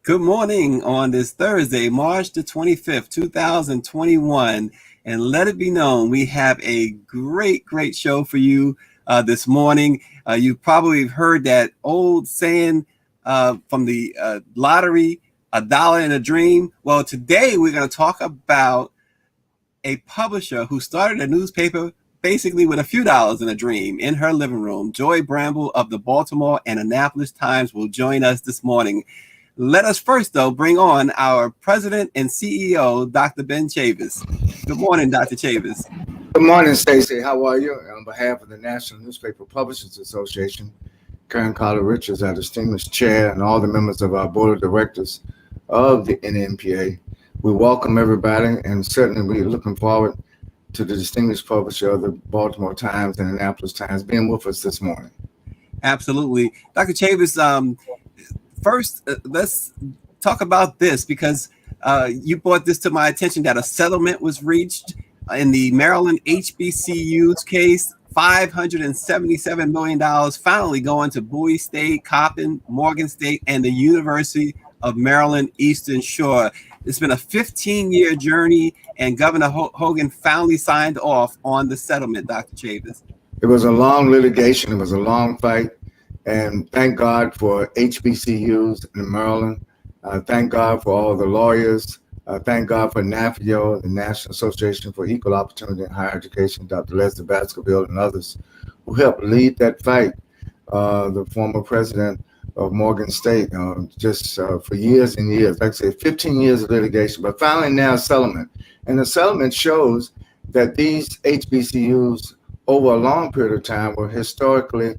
Good morning on this Thursday, March the 25th, 2021. And let it be known, we have a great show for you this morning. You probably heard that old saying from the lottery, a dollar in a dream. Well, today we're going to talk about a publisher who started a newspaper basically with a few dollars in a dream in her living room. Joy Bramble of the Baltimore and Annapolis Times will join us this morning. Let us first, though, bring on our president and CEO, Dr. Ben Chavis. Good morning, Dr. Chavis. Good morning, Stacey. How are you? On behalf of the National Newspaper Publishers Association, Karen Carter Richards, our distinguished chair, and all the members of our board of directors of the NNPA, we welcome everybody, and certainly we're looking forward to the distinguished publisher of the Baltimore Times and Annapolis Times being with us this morning. Absolutely. Dr. Chavis, first, let's talk about this because you brought this to my attention that a settlement was reached in the Maryland HBCU's case. $577 million finally going to Bowie State, Coppin, Morgan State, and the University of Maryland Eastern Shore. It's been a 15-year journey, and Governor Hogan finally signed off on the settlement, Dr. Chavis. It was a long litigation. It was a long fight. And thank God for HBCUs in Maryland. Thank God for all the lawyers. Thank God for NAFIO, the National Association for Equal Opportunity in Higher Education, Dr. Leslie Baskerville and others who helped lead that fight. The former president of Morgan State, for years and years, like I said, 15 years of litigation, but finally now a settlement. And the settlement shows that these HBCUs over a long period of time were historically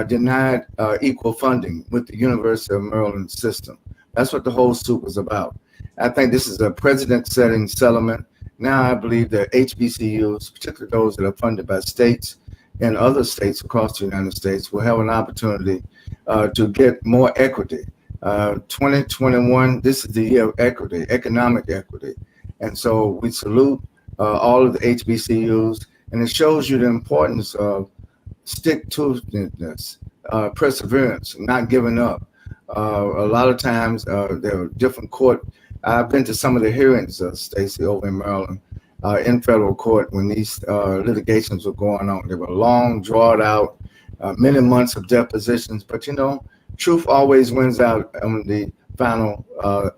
denied equal funding with the University of Maryland system. That's what the whole suit was about. I think this is a precedent-setting settlement. Now I believe that HBCUs, particularly those that are funded by states and other states across the United States, will have an opportunity to get more equity. 2021, this is the year of equity, economic equity. And so we salute all of the HBCUs, and it shows you the importance of stick-to-itiveness, perseverance, not giving up. A lot of times there are different court. I've been to some of the hearings, Stacey, over in Maryland, in federal court when these litigations were going on. They were long, drawn out, many months of depositions. But truth always wins out on the final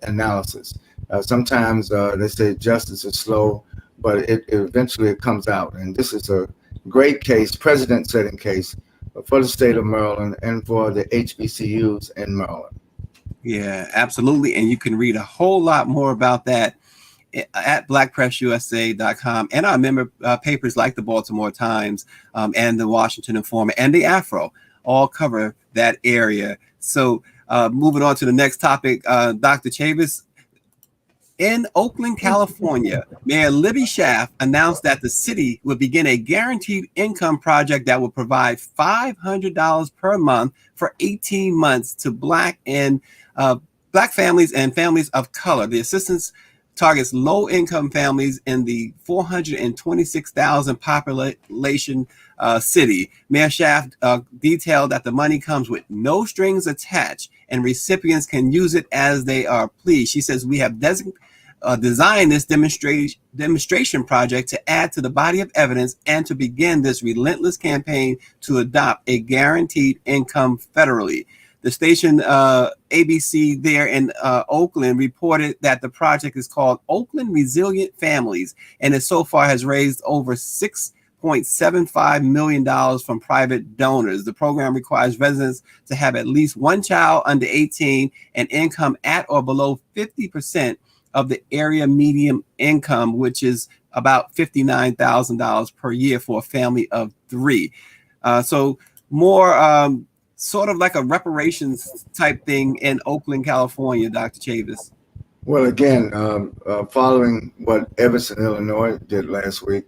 analysis. Sometimes they say justice is slow, but it eventually comes out. And this is a great case, precedent-setting case for the state of Maryland and for the HBCUs in Maryland. Yeah, absolutely. And you can read a whole lot more about that at blackpressusa.com and our member papers like the Baltimore Times and the Washington Informer and the Afro all cover that area. So moving on to the next topic, Dr. Chavis. In Oakland, California, Mayor Libby Schaaf announced that the city would begin a guaranteed income project that would provide $500 per month for 18 months to Black families and families of color. The assistance targets low-income families in the 426,000 population city. Mayor Schaaf detailed that the money comes with no strings attached and recipients can use it as they are pleased. She says, we have designed this demonstration project to add to the body of evidence and to begin this relentless campaign to adopt a guaranteed income federally. The station ABC there in Oakland reported that the project is called Oakland Resilient Families, and it so far has raised over $6.75 million from private donors. The program requires residents to have at least one child under 18 and income at or below 50% of the area median income, which is about $59,000 per year for a family of three. So more sort of like a reparations type thing in Oakland, California, Dr. Chavis. Well, again, following what Everson, Illinois did last week,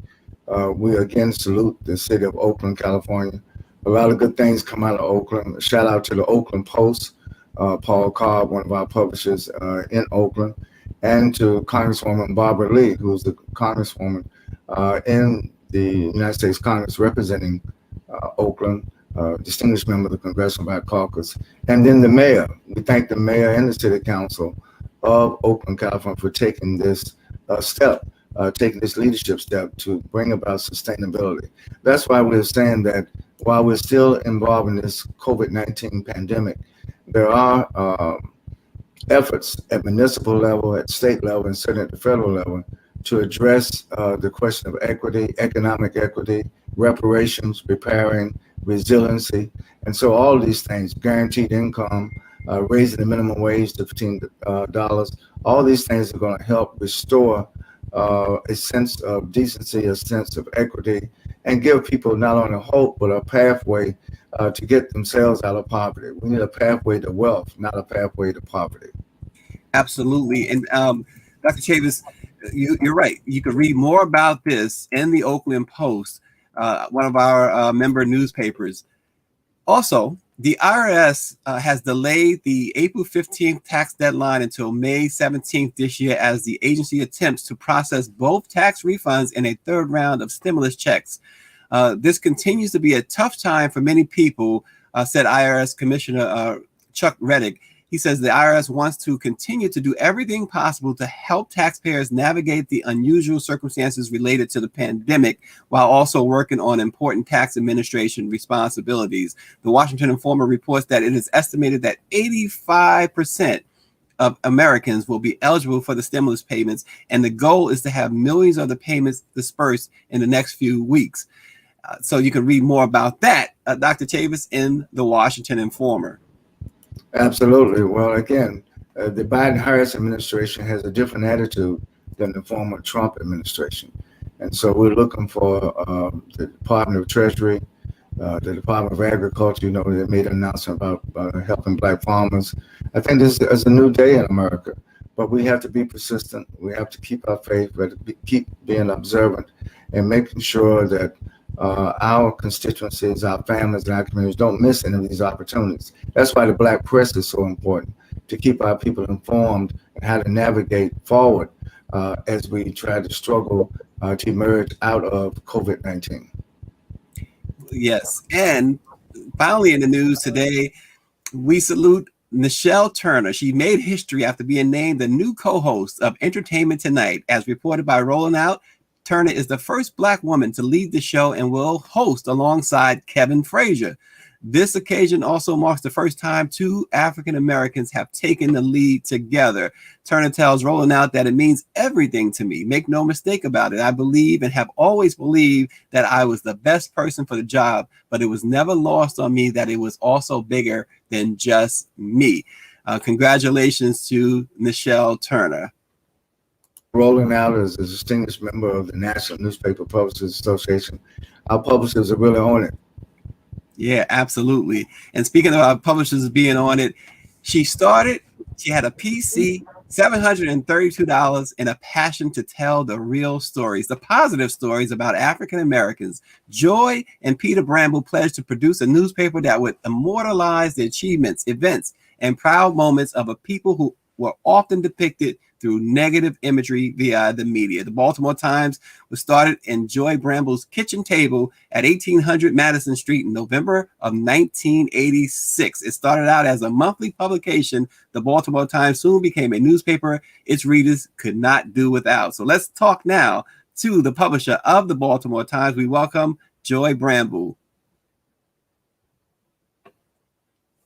we again salute the city of Oakland, California. A lot of good things come out of Oakland. A shout out to the Oakland Post, Paul Cobb, one of our publishers in Oakland, and to Congresswoman Barbara Lee, who's the Congresswoman in the United States Congress representing Oakland. distinguished member of the Congressional Black Caucus, and then the mayor. We thank the mayor and the city council of Oakland, California, for taking this step, taking this leadership step to bring about sustainability. That's why we're saying that while we're still involved in this COVID-19 pandemic, there are efforts at municipal level, at state level, and certainly at the federal level to address the question of equity, economic equity, reparations, repairing, resiliency. And so all of these things, guaranteed income, raising the minimum wage to $15, all these things are going to help restore a sense of decency, a sense of equity, and give people not only hope, but a pathway to get themselves out of poverty. We need a pathway to wealth, not a pathway to poverty. Absolutely. And Dr. Chavis, you're right. You could read more about this in the Oakland Post, one of our member newspapers. Also, the IRS has delayed the April 15th tax deadline until May 17th this year as the agency attempts to process both tax refunds and a third round of stimulus checks. This continues to be a tough time for many people, said IRS Commissioner Chuck Reddick. He says the IRS wants to continue to do everything possible to help taxpayers navigate the unusual circumstances related to the pandemic while also working on important tax administration responsibilities. The Washington Informer reports that it is estimated that 85% of Americans will be eligible for the stimulus payments, and the goal is to have millions of the payments dispersed in the next few weeks. So you can read more about that, Dr. Chavis, in the Washington Informer. Absolutely. Well, again, the Biden-Harris administration has a different attitude than the former Trump administration. And so we're looking for the Department of Treasury, the Department of Agriculture, they made an announcement about helping Black farmers. I think this is a new day in America, but we have to be persistent. We have to keep our faith, but keep being observant and making sure that our constituencies, our families, and our communities don't miss any of these opportunities. That's why the Black press is so important, to keep our people informed and how to navigate forward as we try to struggle to emerge out of COVID-19. Yes, and finally in the news today, we salute Nichelle Turner. She made history after being named the new co-host of Entertainment Tonight. As reported by Rolling Out, Turner is the first Black woman to lead the show and will host alongside Kevin Frazier. This occasion also marks the first time two African Americans have taken the lead together. Turner tells Rolling Out that it means everything to me. Make no mistake about it. I believe and have always believed that I was the best person for the job, but it was never lost on me that it was also bigger than just me. Congratulations to Nichelle Turner. Rolling Out is a distinguished member of the National Newspaper Publishers Association. Our publishers are really on it. Yeah, absolutely. And speaking of our publishers being on it, she had a PC, $732, and a passion to tell the real stories, the positive stories about African Americans. Joy and Peter Bramble pledged to produce a newspaper that would immortalize the achievements, events, and proud moments of a people who were often depicted through negative imagery via the media. The Baltimore Times was started in Joy Bramble's kitchen table at 1800 Madison Street in November of 1986. It started out as a monthly publication. The Baltimore Times soon became a newspaper its readers could not do without. So let's talk now to the publisher of the Baltimore Times. We welcome Joy Bramble.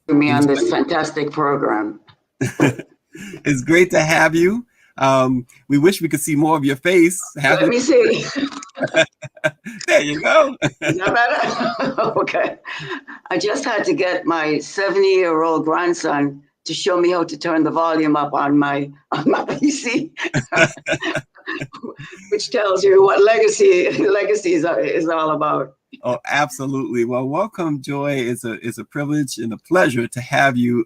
Me on this fantastic program. It's great to have you. We wish we could see more of your face. Let me see. There you go. Is that better? Okay. I just had to get my 70-year-old grandson to show me how to turn the volume up on my PC, which tells you what legacy is all about. Oh, absolutely. Well, welcome, Joy. It's a privilege and a pleasure to have you.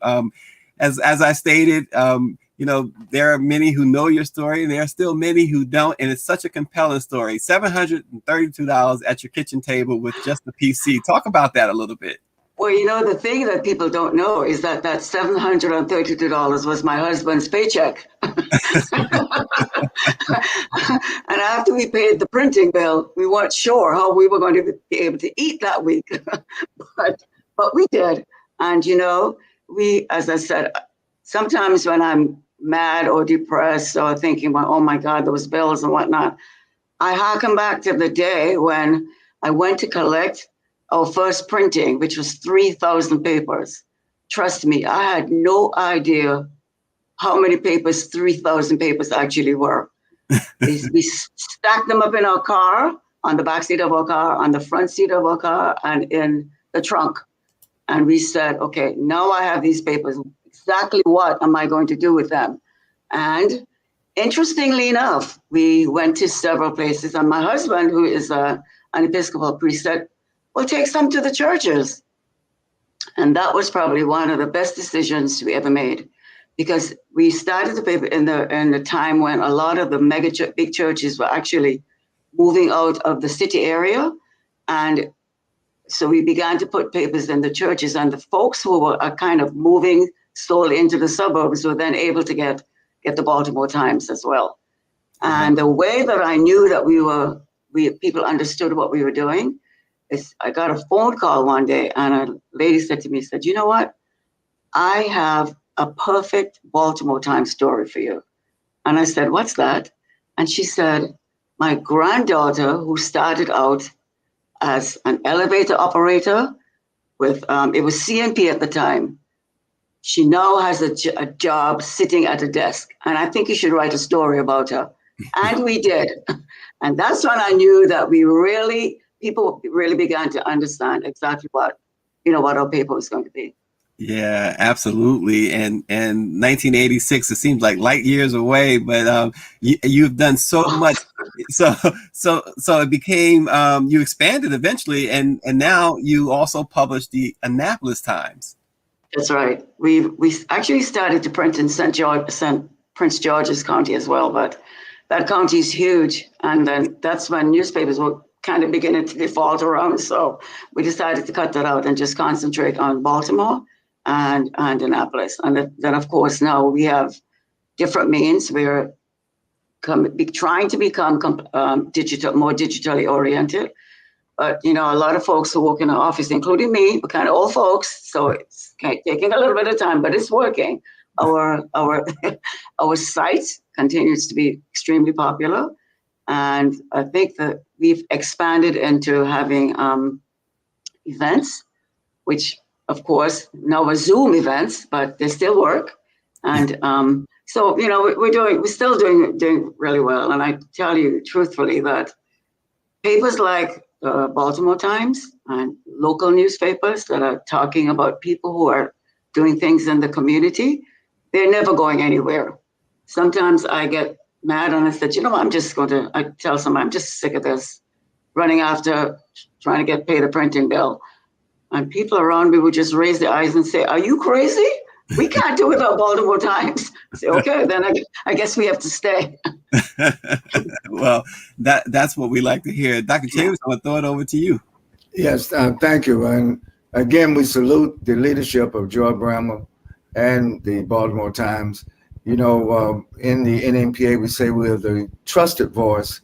As I stated, there are many who know your story, and there are still many who don't, and it's such a compelling story. $732 at your kitchen table with just the PC. Talk about that a little bit. Well, the thing that people don't know is that $732 was my husband's paycheck. And after we paid the printing bill, we weren't sure how we were going to be able to eat that week. But but we did. And, as I said, sometimes when I'm mad or depressed or thinking, well, oh my God, those bills and whatnot, I harken back to the day when I went to collect our first printing, which was 3,000 papers. Trust me, I had no idea how many papers 3,000 papers actually were. We stacked them up in our car, on the back seat of our car, on the front seat of our car, and in the trunk. And we said, okay, now I have these papers. Exactly what am I going to do with them? And interestingly enough, we went to several places, and my husband, who is an Episcopal priest, said, well, take some to the churches. And that was probably one of the best decisions we ever made, because we started the paper in the time when a lot of the big churches were actually moving out of the city area. And so we began to put papers in the churches, and the folks who were kind of moving slowly into the suburbs were then able to get the Baltimore Times as well. And the way that I knew that people understood what we were doing is I got a phone call one day, and a lady said to me, you know what? I have a perfect Baltimore Times story for you. And I said, what's that? And she said, my granddaughter, who started out as an elevator operator with, it was CNP at the time. She now has a job sitting at a desk. And I think you should write a story about her. And we did. And that's when I knew that people really began to understand exactly what our paper was going to be. Yeah, absolutely. And 1986, it seems like light years away, but you've done so much. So it became, you expanded eventually, and now you also published the Annapolis Times. That's right. We actually started to print in Prince George's County as well, but that county is huge. And then that's when newspapers were kind of beginning to default around. So we decided to cut that out and just concentrate on Baltimore and Annapolis. And then, of course, now we have different means. We're trying to become more digitally oriented. But, a lot of folks who work in the office, including me, we're kind of old folks. So it's taking a little bit of time, but it's working. Our site continues to be extremely popular. And I think that we've expanded into having events, which, of course, now are Zoom events, but they still work. And so, we're still doing really well. And I tell you truthfully that papers like Baltimore Times and local newspapers that are talking about people who are doing things in the community, they're never going anywhere. Sometimes I get mad and I said, I tell someone, I'm just sick of this, running after trying to pay the printing bill. And people around me would just raise their eyes and say, are you crazy? We can't do without Baltimore Times. I say, okay, then I guess we have to stay. Well, that's what we like to hear. Dr. James, I'm going to throw it over to you. Yes, thank you. And again, we salute the leadership of George Bramble and the Baltimore Times. In the NMPA, we say we're the trusted voice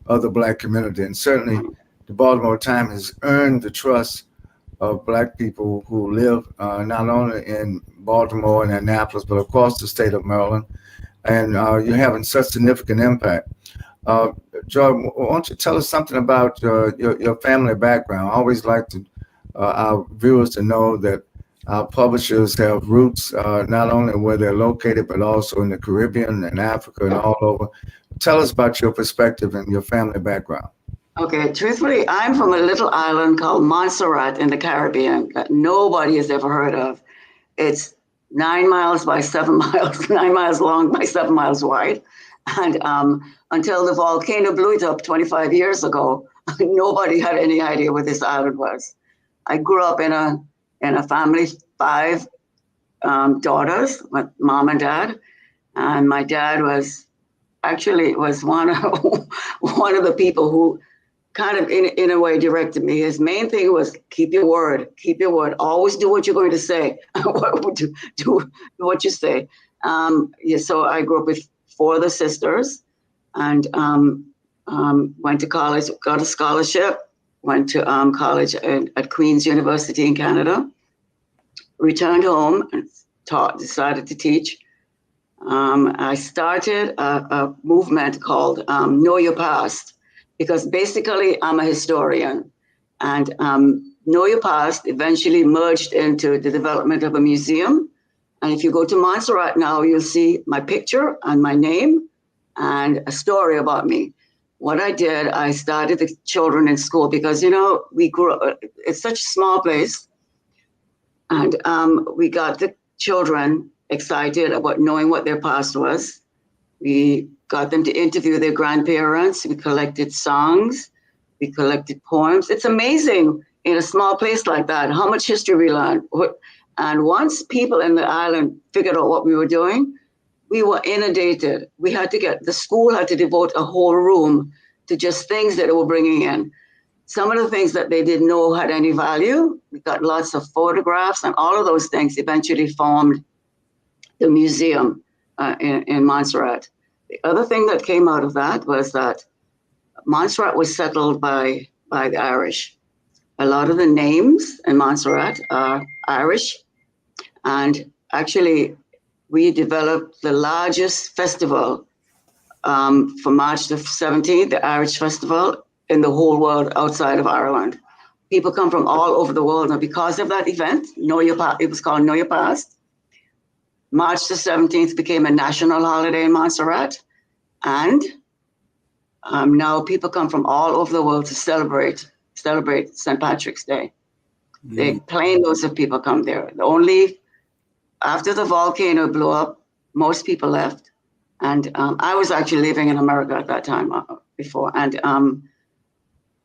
of the Black community. And certainly the Baltimore Times has earned the trust of Black people who live not only in Baltimore and Annapolis, but across the state of Maryland. And you're having such significant impact. George, why don't you tell us something about your family background? I always like our viewers to know that our publishers have roots not only where they're located, but also in the Caribbean and Africa and all over. Tell us about your perspective and your family background. Okay, truthfully, I'm from a little island called Montserrat in the Caribbean that nobody has ever heard of. It's 9 miles by 7 miles, 9 miles long by 7 miles wide. And until the volcano blew it up 25 years ago, nobody had any idea what this island was. I grew up in a family, 5 daughters, with mom and dad. And my dad was one of the people who kind of in a way directed me. His main thing was keep your word, always do what you're going to say, do what you say. So I grew up with 4 other sisters and went to college, got a scholarship, went to college at Queen's University in Canada. returned home and decided to teach. I started a movement called Know Your Past, because basically I'm a historian, and Know Your Past eventually merged into the development of a museum. And if you go to Montserrat now, you'll see my picture and my name and a story about me. What I did, I started the children in school because, you know, we grew up, it's such a small place. And we got the children excited about knowing what their past was. We got them to interview their grandparents. We collected songs. We collected poems. It's amazing in a small place like that, how much history we learned. And once people in the island figured out what we were doing, we were inundated. The school had to devote a whole room to just things that they were bringing in. Some of the things that they didn't know had any value. We got lots of photographs, and all of those things eventually formed the museum in Montserrat. The other thing that came out of that was that Montserrat was settled by the Irish. A lot of the names in Montserrat are Irish, and actually we developed the largest festival for March the 17th, the Irish Festival, in the whole world outside of Ireland. People come from all over the world. Now, because of that event, it was called Know Your Past. March the 17th became a national holiday in Montserrat. And now people come from all over the world to celebrate St. Patrick's Day. The plane loads of people come there. After the volcano blew up, most people left. And I was actually living in America at that time before. And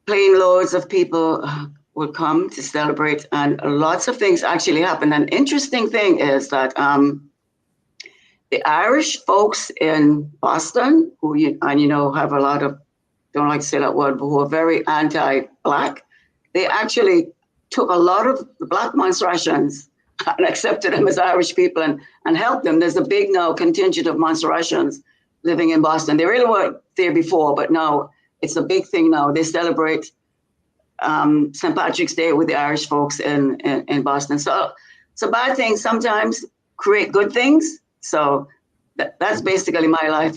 plane loads of people would come to celebrate. And lots of things actually happened. An interesting thing is that the Irish folks in Boston, who have a lot of, don't like to say that word, but who are very anti-Black, they actually took a lot of the Black Montserratians and accepted them as Irish people and helped them. There's a big now contingent of Montserratians living in Boston. They really weren't there before, but now it's a big thing now. They celebrate St. Patrick's Day with the Irish folks in Boston. So bad things sometimes create good things. So that's basically my life.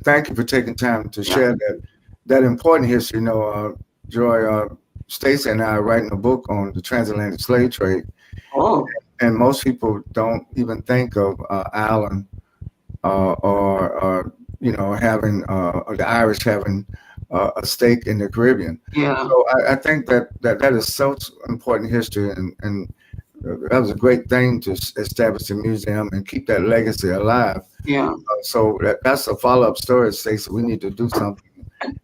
Thank you for taking time to share that important history. Joy, Stacey and I are writing a book on the transatlantic slave trade. Oh. And most people don't even think of Ireland or having the Irish having a stake in the Caribbean. Yeah. So I think that is such important history, and that was a great thing to establish a museum and keep that legacy alive. Yeah. So that's a follow-up story, Stacey. We need to do something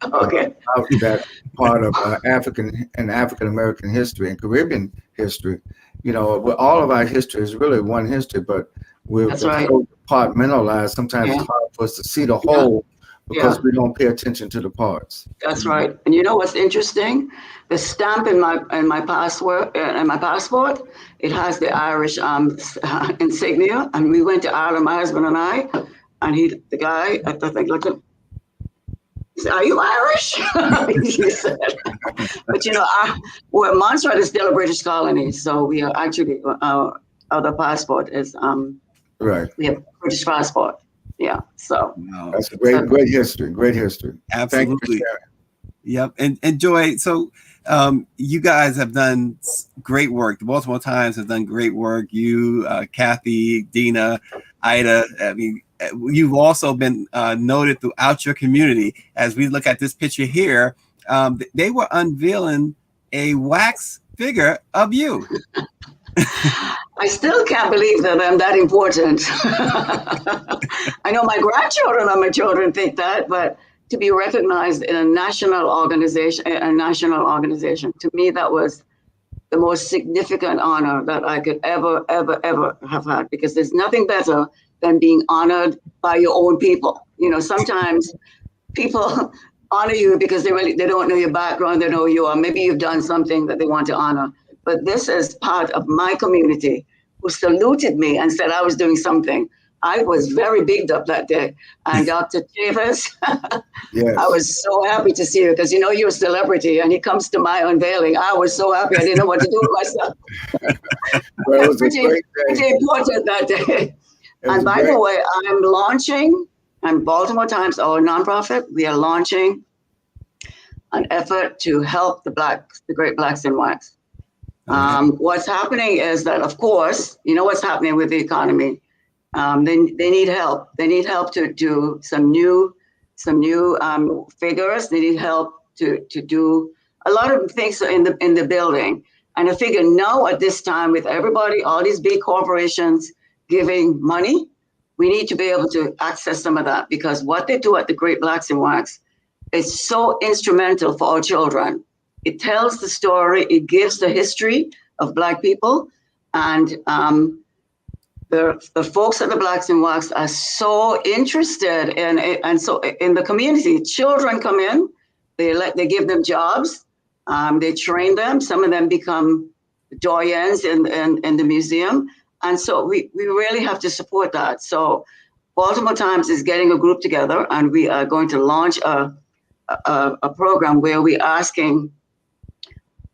about that part of African American history and Caribbean history. All of our history is really one history, but we're so compartmentalized. Sometimes it's hard for us to see the whole because we don't pay attention to the parts. That's right. And you know what's interesting? The stamp in my passport, it has the Irish insignia. And we went to Ireland, my husband and I, and the guy, I think, looked at him. He said, "Are you Irish?" He said. But Montserrat is still a British colony, so we are actually our other passport is right. We have a British passport. Yeah. So that's a great history. Great history. Absolutely. Yep. And Joy, so you guys have done great work. The Baltimore Times have done great work. You, Kathy, Dina, Ida. I mean, you've also been noted throughout your community. As we look at this picture here, they were unveiling a wax figure of you. I still can't believe that I'm that important. I know my grandchildren and my children think that, but to be recognized in a national organization, to me, that was the most significant honor that I could ever have had, because there's nothing better than being honored by your own people. Sometimes people honor you because they don't know your background, they know who you are. Maybe you've done something that they want to honor. But this is part of my community who saluted me and said I was doing something. I was very bigged up that day. And Dr. Chavis, Yes. I was so happy to see you because you know you're a celebrity, and he comes to my unveiling. I was so happy. I didn't know what to do with myself. Well, it was a great pretty day. important that day. And by the way, I'm launching, and Baltimore Times, our nonprofit, we are launching an effort to help the great blacks in wax. What's happening is that, of course, you know what's happening with the economy. They need help. They need help to do some new figures. They need help to do a lot of things in the building. And I figure now at this time, with everybody, all these big corporations giving money, we need to be able to access some of that, because what they do at the Great Blacks in Wax is so instrumental for our children. It tells the story. It gives the history of Black people, and the folks at the Blacks in Wax are so interested in it, and so in the community, children come in, they give them jobs, they train them. Some of them become doyens in the museum, and so we really have to support that. So Baltimore Times is getting a group together, and we are going to launch a program where we're asking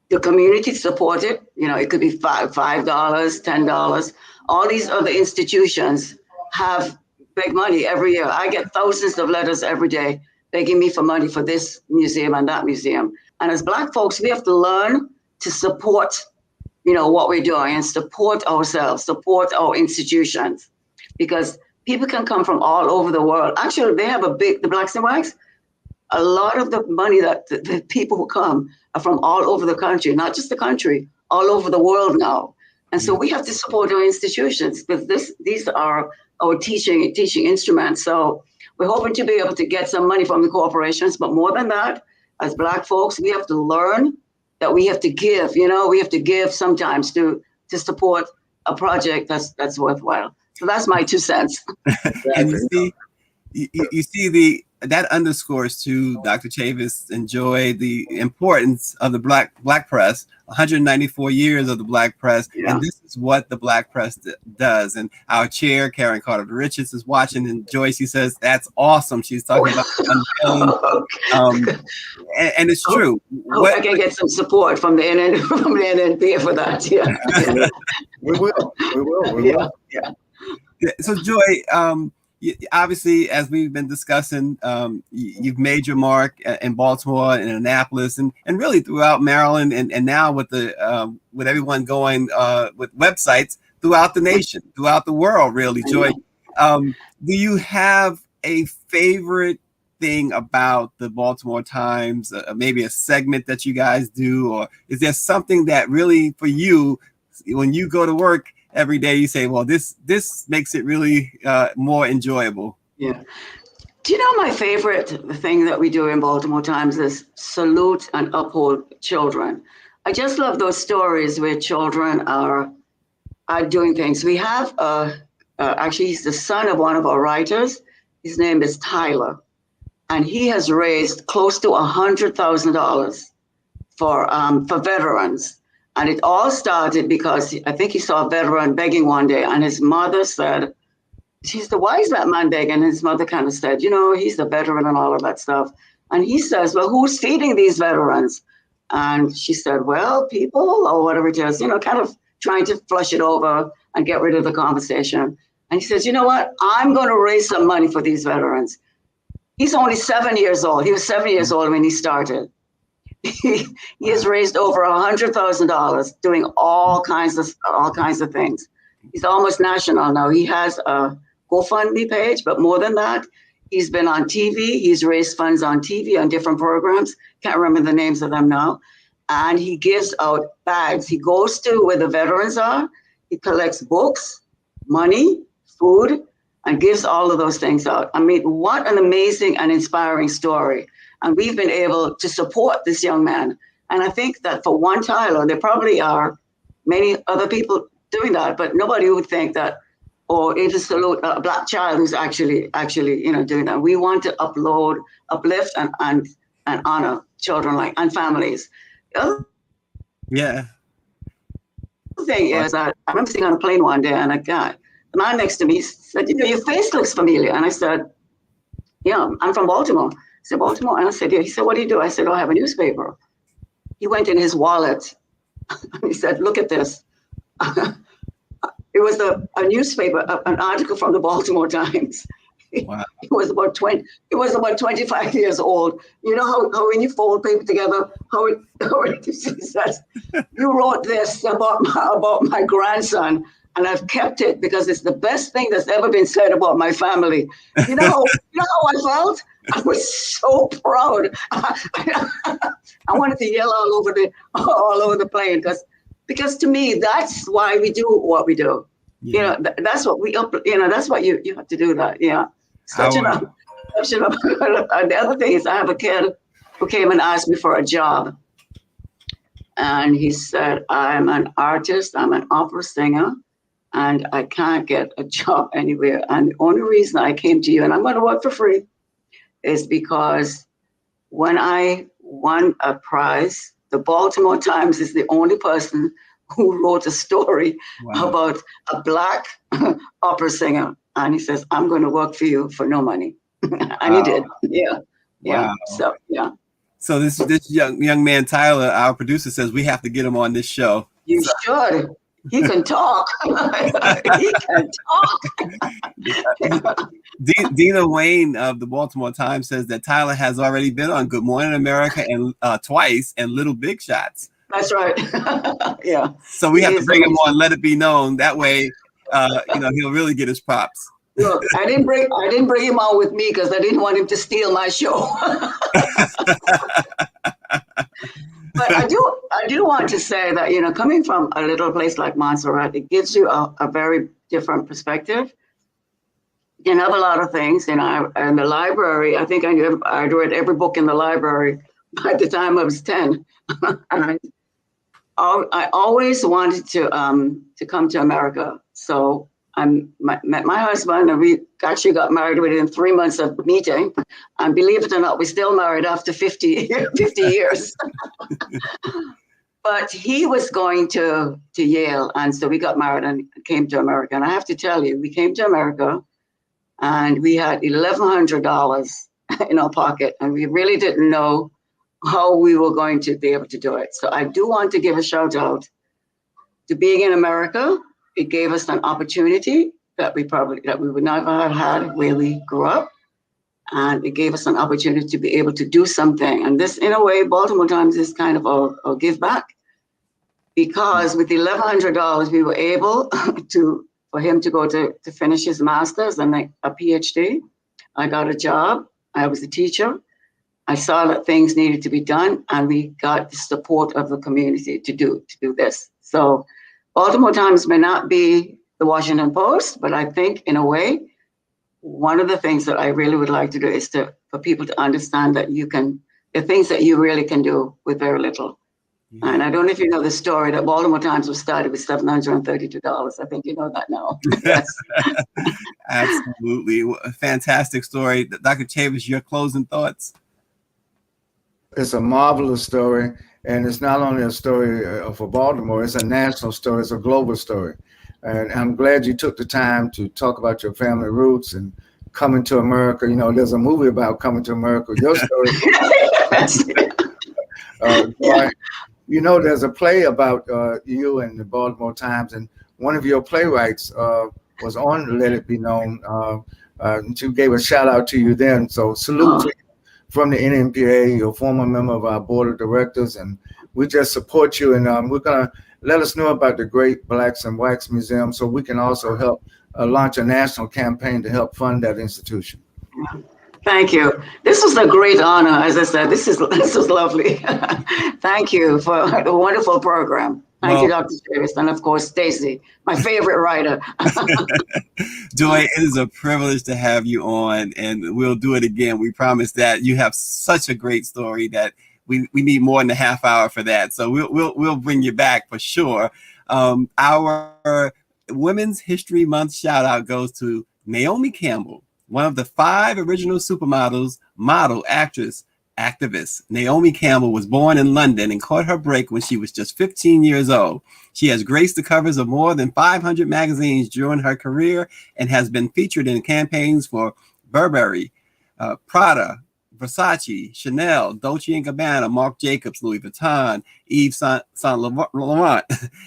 the community to support it. You know, it could be $5, $10. All these other institutions have big money every year. I get thousands of letters every day begging me for money for this museum and that museum. And as Black folks, we have to learn to support, you know, what we're doing, and support ourselves, support our institutions, because people can come from all over the world. Actually, they have the Blacks in Wax, a lot of the money that the people who come are from all over the country, not just the country, all over the world now. And so we have to support our institutions, because these are our teaching instruments. So we're hoping to be able to get some money from the corporations, but more than that, as Black folks, we have to learn that we have to give. You know, we have to give sometimes to support a project that's worthwhile. So that's my 2 cents. And you see that underscores to Dr. Chavis enjoyed the importance of the black press, 194 years of the Black press, and this is what the Black press does. And our chair, Karen Carter Richards, is watching, and Joyce, she says that's awesome. She's talking about unveiling, and it's true. I can get some support from the NNP for that. Yeah, we will. Yeah. So Joy, obviously, as we've been discussing, you've made your mark in Baltimore and Annapolis, and really throughout Maryland, and now with everyone going with websites throughout the nation, throughout the world, really. Joy, do you have a favorite thing about the Baltimore Times, maybe a segment that you guys do, or is there something that really, for you, when you go to work every day, you say, well, this makes it really more enjoyable? Yeah. Do you know my favorite thing that we do in Baltimore Times is salute and uphold children. I just love those stories where children are doing things. We have actually, he's the son of one of our writers. His name is Tyler, and he has raised close to $100,000 for veterans. And it all started because I think he saw a veteran begging one day, and his mother said, she said, why is that man begging? And his mother kind of said, you know, he's the veteran and all of that stuff. And he says, well, who's feeding these veterans? And she said, well, people, or whatever it is, you know, kind of trying to flush it over and get rid of the conversation. And he says, you know what? I'm going to raise some money for these veterans. He's only 7 years old. He was 7 years old when he started. He has raised over $100,000 doing all kinds of things. He's almost national now. He has a GoFundMe page, but more than that, he's been on TV. He's raised funds on TV on different programs. Can't remember the names of them now. And he gives out bags. He goes to where the veterans are. He collects books, money, food, and gives all of those things out. I mean, what an amazing and inspiring story. And we've been able to support this young man. And I think that for one Tyler, there probably are many other people doing that, but nobody would think that, or even salute a Black child who's actually, you know, doing that. We want to uplift and honor children and families. The other thing is that I remember sitting on a plane one day, and a guy, man next to me said, your face looks familiar. And I said, yeah, I'm from Baltimore. He said, Baltimore? And I said, yeah. He said, what do you do? I said, oh, I have a newspaper. He went in his wallet and he said, look at this. It was a newspaper, an article from the Baltimore Times. Wow. It was about 25 years old. You know how when you fold paper together, how it says, you wrote this about my grandson, and I've kept it because it's the best thing that's ever been said about my family. You know how I felt? I was so proud. I wanted to yell all over the plane because to me that's why we do what we do. Yeah. That's what that's what you have to do that. Yeah. The other thing is I have a kid who came and asked me for a job. And he said, I'm an artist, I'm an opera singer, and I can't get a job anywhere. And the only reason I came to you, and I'm going to work for free, is because when I won a prize, the Baltimore Times is the only person who wrote a story about a Black opera singer. And he says, I'm going to work for you for no money. And he did. Yeah. Yeah. Wow. So, yeah. So this young man, Tyler, our producer, says we have to get him on this show. You should. He can talk. He can talk. Dina Wayne of the Baltimore Times says that Tyler has already been on Good Morning America and twice and Little Big Shots. That's right. Yeah. So we have to bring him on. Let it be known that way. He'll really get his props. Look, I didn't bring him on with me because I didn't want him to steal my show. But I do want to say that, coming from a little place like Montserrat, it gives you a very different perspective. You can have a lot of things, in the library. I think I read every book in the library by the time I was 10. And I always wanted to come to America. So I met my husband, and we actually got married within 3 months of meeting. And believe it or not, we're still married after 50 years. But he was going to Yale, and so we got married and came to America. And I have to tell you, we came to America, and we had $1,100 in our pocket, and we really didn't know how we were going to be able to do it. So I do want to give a shout out to being in America. It gave us an opportunity that we would never have had where we grew up. And it gave us an opportunity to be able to do something. And this, in a way, Baltimore Times is kind of a give back, because with $1,100, we were able for him to go to finish his master's and a PhD. I got a job. I was a teacher. I saw that things needed to be done, and we got the support of the community to do this. So Baltimore Times may not be the Washington Post, but I think in a way, one of the things that I really would like to do is for people to understand that the things that you really can do with very little. Yeah. And I don't know if you know the story that Baltimore Times was started with $732. I think you know that now. Yes. Absolutely. A fantastic story. Dr. Chavis, your closing thoughts? It's a marvelous story. And it's not only a story for Baltimore, it's a national story, it's a global story. And I'm glad you took the time to talk about your family roots and coming to America. There's a movie about coming to America, your story. There's a play about you and the Baltimore Times, and one of your playwrights was on Let It Be Known. She gave a shout out to you then. So salute to you from the NMPA, you're a former member of our board of directors, and we just support you. And we're going to let us know about the Great Blacks and Whites Museum so we can also help launch a national campaign to help fund that institution. Thank you. This was a great honor. As I said, this is lovely. Thank you for the wonderful program. Thank you, Dr. Chavis, and of course, Stacy, my favorite writer. Joy, it is a privilege to have you on, and we'll do it again. We promise that. You have such a great story that we need more than a half hour for that. So we'll bring you back for sure. Our Women's History Month shout out goes to Naomi Campbell, one of the 5 original supermodels, model, actress, activist. Naomi Campbell was born in London and caught her break when she was just 15 years old. She has graced the covers of more than 500 magazines during her career and has been featured in campaigns for Burberry, Prada, Versace, Chanel, Dolce & Gabbana, Marc Jacobs, Louis Vuitton, Yves Saint Laurent,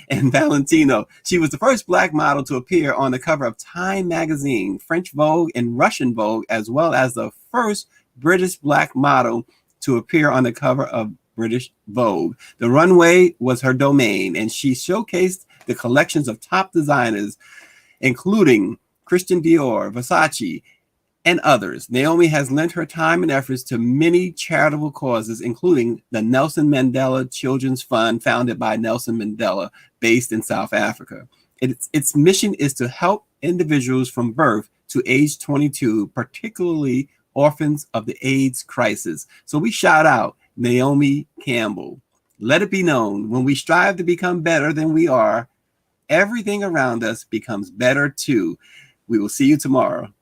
and Valentino. She was the first Black model to appear on the cover of Time magazine, French Vogue, and Russian Vogue, as well as the first British Black model to appear on the cover of British Vogue. The runway was her domain, and she showcased the collections of top designers, including Christian Dior, Versace, and others. Naomi has lent her time and efforts to many charitable causes, including the Nelson Mandela Children's Fund, founded by Nelson Mandela, based in South Africa. Its mission is to help individuals from birth to age 22, particularly orphans of the AIDS crisis. So we shout out Naomi Campbell. Let it be known, when we strive to become better than we are, everything around us becomes better too. We will see you tomorrow.